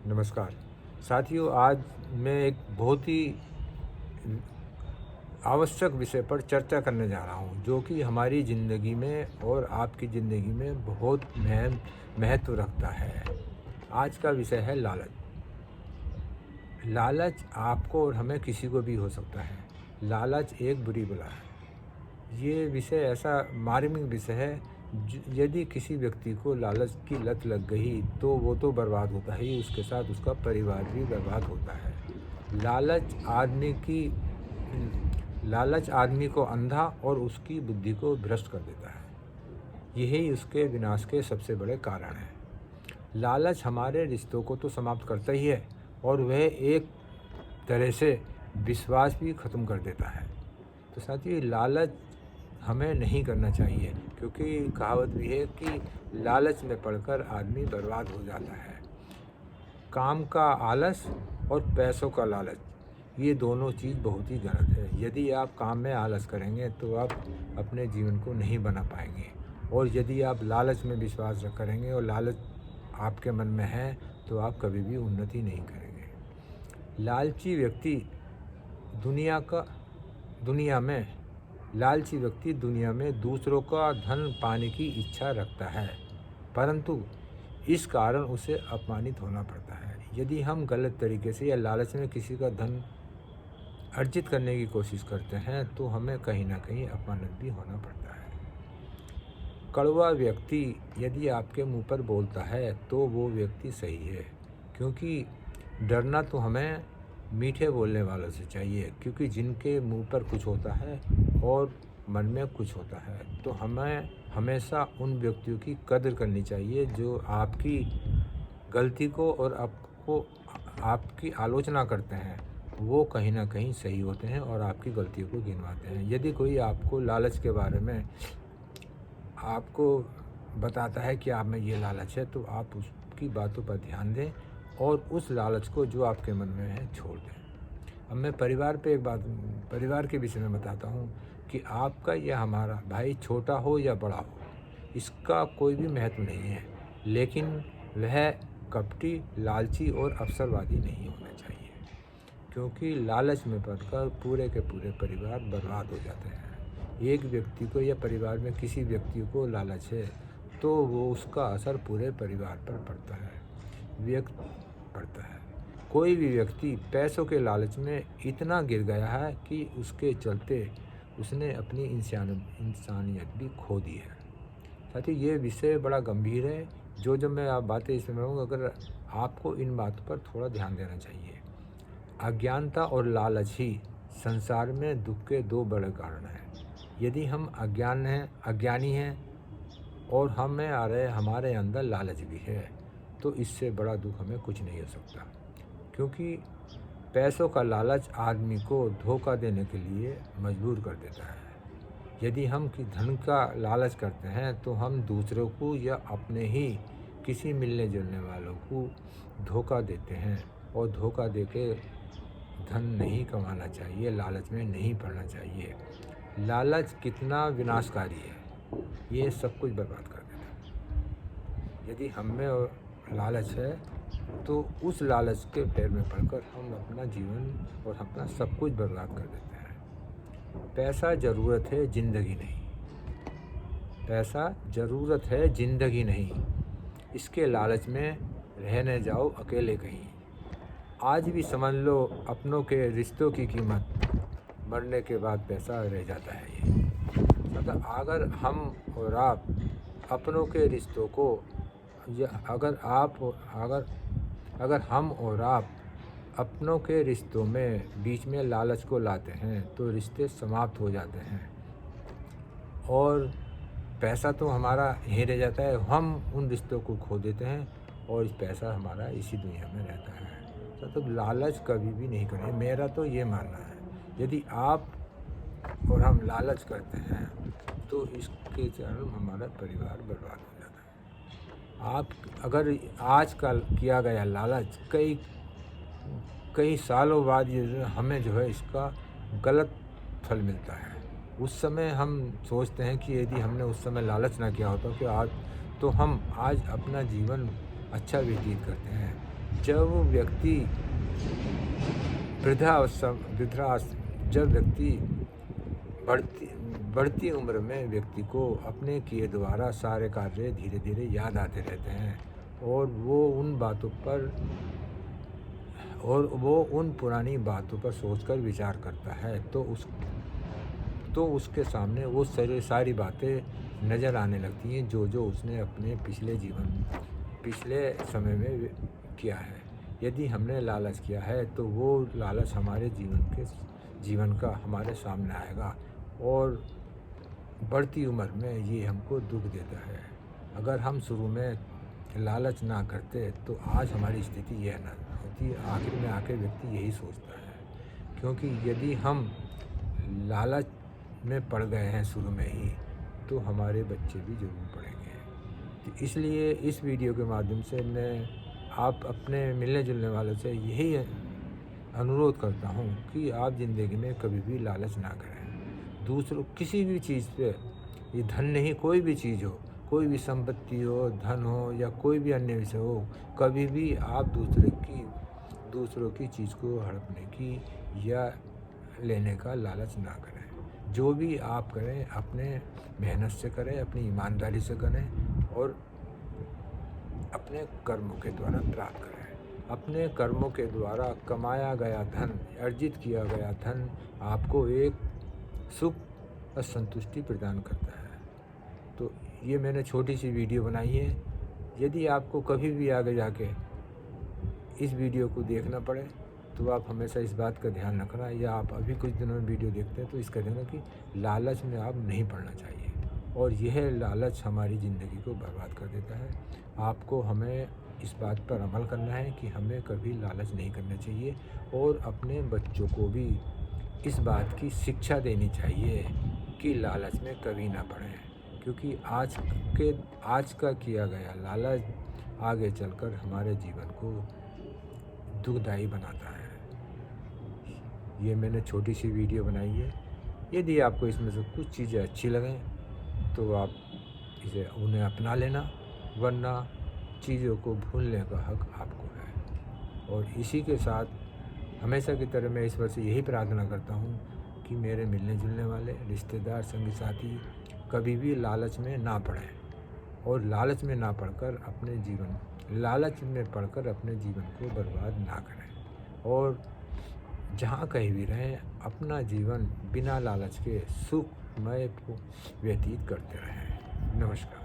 नमस्कार साथियों, आज मैं एक बहुत ही आवश्यक विषय पर चर्चा करने जा रहा हूँ, जो कि हमारी ज़िंदगी में और आपकी ज़िंदगी में बहुत महत्व रखता है। आज का विषय है लालच। लालच आपको और हमें किसी को भी हो सकता है। लालच एक बुरी बला है। ये विषय ऐसा मार्मिक विषय है, यदि किसी व्यक्ति को लालच की लत लग गई तो वो तो बर्बाद होता ही, उसके साथ उसका परिवार भी बर्बाद होता है। लालच आदमी की लालच आदमी को अंधा और उसकी बुद्धि को भ्रष्ट कर देता है। यही उसके विनाश के सबसे बड़े कारण हैं। लालच हमारे रिश्तों को तो समाप्त करता ही है, और वह एक तरह से विश्वास भी ख़त्म कर देता है। तो साथियों, लालच हमें नहीं करना चाहिए, क्योंकि कहावत भी है कि लालच में पड़कर आदमी बर्बाद हो जाता है। काम का आलस और पैसों का लालच, ये दोनों चीज़ बहुत ही गलत है। यदि आप काम में आलस करेंगे तो आप अपने जीवन को नहीं बना पाएंगे, और यदि आप लालच में विश्वास करेंगे और लालच आपके मन में है तो आप कभी भी उन्नति नहीं करेंगे। लालची व्यक्ति दुनिया में दूसरों का धन पाने की इच्छा रखता है, परंतु इस कारण उसे अपमानित होना पड़ता है। यदि हम गलत तरीके से या लालच में किसी का धन अर्जित करने की कोशिश करते हैं तो हमें कहीं ना कहीं अपमानित भी होना पड़ता है। कड़वा व्यक्ति यदि आपके मुंह पर बोलता है तो वो व्यक्ति सही है, क्योंकि डरना तो हमें मीठे बोलने वालों से चाहिए, क्योंकि जिनके मुंह पर कुछ होता है और मन में कुछ होता है, तो हमें हमेशा उन व्यक्तियों की कदर करनी चाहिए जो आपकी गलती को और आपकी आलोचना करते हैं। वो कहीं ना कहीं सही होते हैं और आपकी गलतियों को गिनवाते हैं। यदि कोई आपको लालच के बारे में आपको बताता है कि आप में ये लालच है, तो आप उसकी बातों पर ध्यान दें और उस लालच को जो आपके मन में है छोड़ दें। अब मैं परिवार के विषय में बताता हूँ कि आपका या हमारा भाई छोटा हो या बड़ा हो, इसका कोई भी महत्व नहीं है, लेकिन वह कपटी, लालची और अवसरवादी नहीं होना चाहिए, क्योंकि लालच में पड़कर पूरे के पूरे परिवार बर्बाद हो जाते हैं। एक व्यक्ति को या परिवार में किसी व्यक्ति को लालच है तो वो उसका असर पूरे परिवार पर पड़ता है। कोई भी व्यक्ति पैसों के लालच में इतना गिर गया है कि उसके चलते उसने अपनी इंसानियत भी खो दी है। साथ ही ये विषय बड़ा गंभीर है, जो मैं आप बातें इसमें कहूँगा, अगर आपको इन बातों पर थोड़ा ध्यान देना चाहिए। अज्ञानता और लालच ही संसार में दुख के दो बड़े कारण हैं। यदि हम अज्ञानी हैं और हमारे अंदर लालच भी है, तो इससे बड़ा दुख हमें कुछ नहीं हो सकता, क्योंकि पैसों का लालच आदमी को धोखा देने के लिए मजबूर कर देता है। यदि हम धन का लालच करते हैं तो हम दूसरों को या अपने ही किसी मिलने जुलने वालों को धोखा देते हैं, और धोखा देके धन नहीं कमाना चाहिए, लालच में नहीं पड़ना चाहिए। लालच कितना विनाशकारी है, ये सब कुछ बर्बाद कर देता है। यदि हम में लालच है तो उस लालच के पैर में पड़कर हम अपना जीवन और अपना सब कुछ बर्बाद कर देते हैं। पैसा ज़रूरत है, ज़िंदगी नहीं। इसके लालच में रहने जाओ अकेले कहीं। आज भी समझ लो, अपनों के रिश्तों की कीमत मरने के बाद पैसा रह जाता है। ये मतलब अगर हम और आप अपनों के रिश्तों को, या अगर हम और आप अपनों के रिश्तों में बीच में लालच को लाते हैं तो रिश्ते समाप्त हो जाते हैं, और पैसा तो हमारा यहीं रह जाता है। हम उन रिश्तों को खो देते हैं और पैसा हमारा इसी दुनिया में रहता है। तो लालच कभी भी नहीं करें, मेरा तो ये मानना है। यदि आप और हम लालच करते हैं तो इसके कारण हमारा परिवार बर्बाद हो जाता है। आप अगर आज का किया गया लालच कई सालों बाद ये हमें जो है इसका गलत फल मिलता है। उस समय हम सोचते हैं कि यदि हमने उस समय लालच ना किया होता तो हम आज अपना जीवन अच्छा व्यतीत करते हैं, जब व्यक्ति जब व्यक्ति बढ़ती बढ़ती उम्र में व्यक्ति को अपने किए द्वारा सारे कार्य धीरे धीरे याद आते रहते हैं और वो उन पुरानी बातों पर सोचकर विचार करता है, तो उसके सामने वो सारी बातें नज़र आने लगती हैं जो उसने अपने पिछले समय में किया है। यदि हमने लालच किया है तो वो लालच हमारे जीवन का हमारे सामने आएगा और बढ़ती उम्र में ये हमको दुख देता है। अगर हम शुरू में लालच ना करते तो आज हमारी स्थिति यह ना होती। आखिर में आके व्यक्ति यही सोचता है, क्योंकि यदि हम लालच में पड़ गए हैं शुरू में ही तो हमारे बच्चे भी ज़रूर पड़ेंगे। तो इसलिए इस वीडियो के माध्यम से मैं आप अपने मिलने जुलने वालों से यही अनुरोध करता हूँ कि आप ज़िंदगी में कभी भी लालच ना करें। दूसरों किसी भी चीज़ पे, ये धन नहीं, कोई भी चीज़ हो, कोई भी संपत्ति हो, धन हो या कोई भी अन्य विषय हो, कभी भी आप दूसरों की चीज़ को हड़पने की या लेने का लालच ना करें। जो भी आप करें अपने मेहनत से करें, अपनी ईमानदारी से करें और अपने कर्मों के द्वारा प्राप्त करें। अपने कर्मों के द्वारा कमाया गया धन, अर्जित किया गया धन आपको एक सुख और संतुष्टि प्रदान करता है। तो ये मैंने छोटी सी वीडियो बनाई है। यदि आपको कभी भी आगे जाके इस वीडियो को देखना पड़े तो आप हमेशा इस बात का ध्यान रखना, या आप अभी कुछ दिनों में वीडियो देखते हैं तो इसका ध्यान कि लालच में आप नहीं पड़ना चाहिए, और यह लालच हमारी ज़िंदगी को बर्बाद कर देता है। आपको हमें इस बात पर अमल करना है कि हमें कभी लालच नहीं करना चाहिए और अपने बच्चों को भी इस बात की शिक्षा देनी चाहिए कि लालच में कभी ना पड़ें, क्योंकि आज का किया गया लालच आगे चलकर हमारे जीवन को दुखदायी बनाता है। ये मैंने छोटी सी वीडियो बनाई है। यदि आपको इसमें से कुछ चीज़ें अच्छी लगें तो आप उन्हें अपना लेना, वरना चीज़ों को भूलने का हक आपको है। और इसी के साथ हमेशा की तरह मैं ईश्वर से यही प्रार्थना करता हूँ कि मेरे मिलने जुलने वाले रिश्तेदार, संगी साथी कभी भी लालच में ना पड़ें और लालच में पड़कर अपने जीवन को बर्बाद ना करें, और जहाँ कहीं भी रहें अपना जीवन बिना लालच के सुखमय व्यतीत करते रहें। नमस्कार।